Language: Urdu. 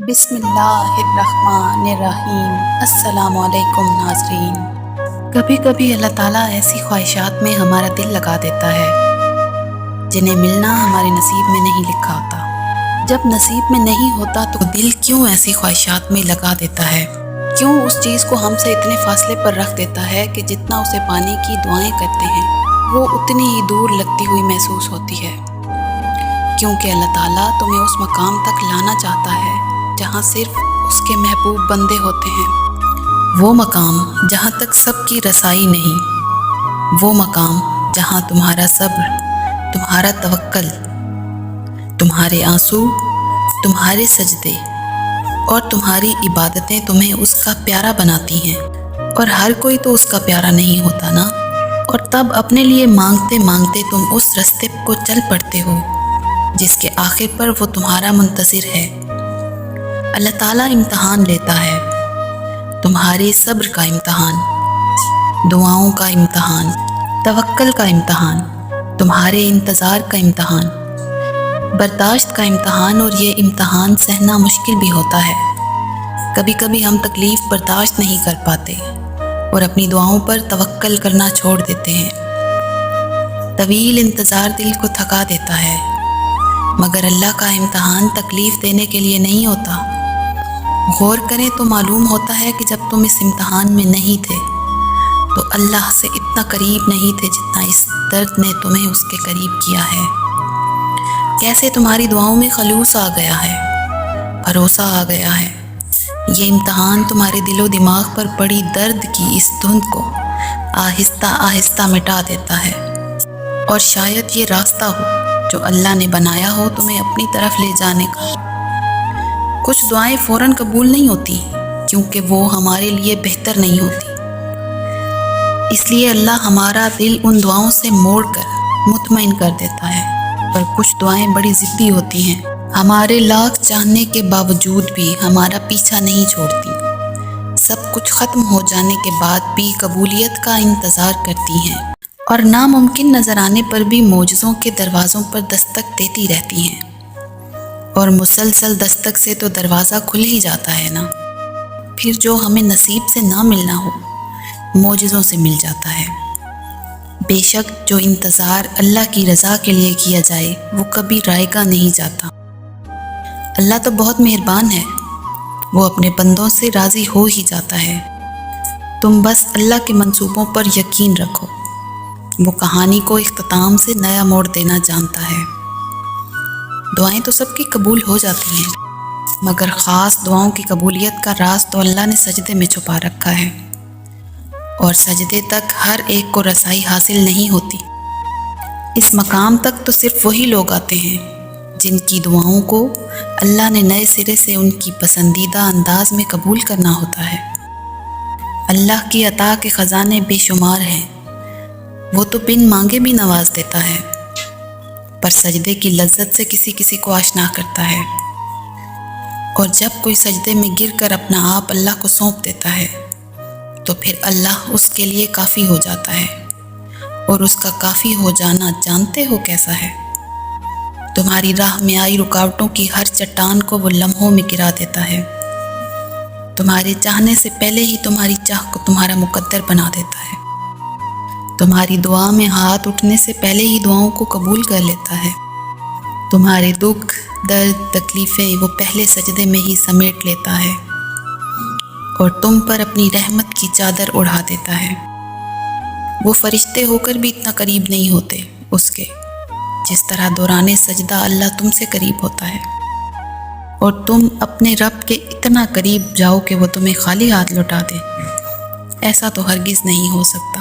بسم اللہ الرحمن الرحیم۔ السلام علیکم ناظرین۔ کبھی کبھی اللہ تعالیٰ ایسی خواہشات میں ہمارا دل لگا دیتا ہے جنہیں ملنا ہمارے نصیب میں نہیں لکھا ہوتا۔ جب نصیب میں نہیں ہوتا تو دل کیوں ایسی خواہشات میں لگا دیتا ہے؟ کیوں اس چیز کو ہم سے اتنے فاصلے پر رکھ دیتا ہے کہ جتنا اسے پانے کی دعائیں کرتے ہیں وہ اتنی ہی دور لگتی ہوئی محسوس ہوتی ہے؟ کیونکہ اللہ تعالیٰ تمہیں اس مقام تک لانا چاہتا ہے جہاں صرف اس کے محبوب بندے ہوتے ہیں۔ وہ مقام جہاں تک سب کی رسائی نہیں، وہ مقام جہاں تمہارا صبر، تمہارا توکل، تمہارے آنسو، تمہارے سجدے اور تمہاری عبادتیں تمہیں اس کا پیارا بناتی ہیں۔ اور ہر کوئی تو اس کا پیارا نہیں ہوتا نا، اور تب اپنے لیے مانگتے مانگتے تم اس راستے کو چل پڑتے ہو جس کے آخر پر وہ تمہارا منتظر ہے۔ اللہ تعالیٰ امتحان لیتا ہے، تمہارے صبر کا امتحان، دعاؤں کا امتحان، توکل کا امتحان، تمہارے انتظار کا امتحان، برداشت کا امتحان، اور یہ امتحان سہنا مشکل بھی ہوتا ہے۔ کبھی کبھی ہم تکلیف برداشت نہیں کر پاتے اور اپنی دعاؤں پر توکل کرنا چھوڑ دیتے ہیں۔ طویل انتظار دل کو تھکا دیتا ہے، مگر اللہ کا امتحان تکلیف دینے کے لیے نہیں ہوتا۔ غور کریں تو معلوم ہوتا ہے کہ جب تم اس امتحان میں نہیں تھے تو اللہ سے اتنا قریب نہیں تھے جتنا اس درد نے تمہیں اس کے قریب کیا ہے۔ کیسے تمہاری دعاؤں میں خلوص آ گیا ہے، بھروسہ آ گیا ہے۔ یہ امتحان تمہارے دل و دماغ پر پڑی درد کی اس دھند کو آہستہ آہستہ مٹا دیتا ہے، اور شاید یہ راستہ ہو جو اللہ نے بنایا ہو تمہیں اپنی طرف لے جانے کا۔ کچھ دعائیں فوراً قبول نہیں ہوتی کیونکہ وہ ہمارے لیے بہتر نہیں ہوتی، اس لیے اللہ ہمارا دل ان دعاؤں سے موڑ کر مطمئن کر دیتا ہے۔ پر کچھ دعائیں بڑی ضدی ہوتی ہیں، ہمارے لاکھ چاہنے کے باوجود بھی ہمارا پیچھا نہیں چھوڑتی، سب کچھ ختم ہو جانے کے بعد بھی قبولیت کا انتظار کرتی ہیں، اور ناممکن نظر آنے پر بھی معجزوں کے دروازوں پر دستک دیتی رہتی ہیں۔ اور مسلسل دستک سے تو دروازہ کھل ہی جاتا ہے نا، پھر جو ہمیں نصیب سے نہ ملنا ہو معجزوں سے مل جاتا ہے۔ بے شک جو انتظار اللہ کی رضا کے لیے کیا جائے وہ کبھی رائے گا نہیں جاتا۔ اللہ تو بہت مہربان ہے، وہ اپنے بندوں سے راضی ہو ہی جاتا ہے۔ تم بس اللہ کے منصوبوں پر یقین رکھو، وہ کہانی کو اختتام سے نیا موڑ دینا جانتا ہے۔ دعائیں تو سب کی قبول ہو جاتی ہیں، مگر خاص دعاؤں کی قبولیت کا راز تو اللہ نے سجدے میں چھپا رکھا ہے، اور سجدے تک ہر ایک کو رسائی حاصل نہیں ہوتی۔ اس مقام تک تو صرف وہی لوگ آتے ہیں جن کی دعاؤں کو اللہ نے نئے سرے سے ان کی پسندیدہ انداز میں قبول کرنا ہوتا ہے۔ اللہ کی عطا کے خزانے بے شمار ہیں، وہ تو بن مانگے بھی نواز دیتا ہے، پر سجدے کی لذت سے کسی کسی کو آشنا کرتا ہے، اور جب کوئی سجدے میں گر کر اپنا آپ اللہ کو سونپ دیتا ہے تو پھر اللہ اس کے لیے کافی ہو جاتا ہے، اور اس کا کافی ہو جانا جانتے ہو کیسا ہے؟ تمہاری راہ میں آئی رکاوٹوں کی ہر چٹان کو وہ لمحوں میں گرا دیتا ہے، تمہارے چاہنے سے پہلے ہی تمہاری چاہ کو تمہارا مقدر بنا دیتا ہے، تمہاری دعا میں ہاتھ اٹھنے سے پہلے ہی دعاؤں کو قبول کر لیتا ہے، تمہارے دکھ، درد، تکلیفیں وہ پہلے سجدے میں ہی سمیٹ لیتا ہے، اور تم پر اپنی رحمت کی چادر اڑا دیتا ہے۔ وہ فرشتے ہو کر بھی اتنا قریب نہیں ہوتے اس کے جس طرح دوران سجدہ اللہ تم سے قریب ہوتا ہے، اور تم اپنے رب کے اتنا قریب جاؤ کہ وہ تمہیں خالی ہاتھ لوٹا دے، ایسا تو ہرگز نہیں ہو سکتا۔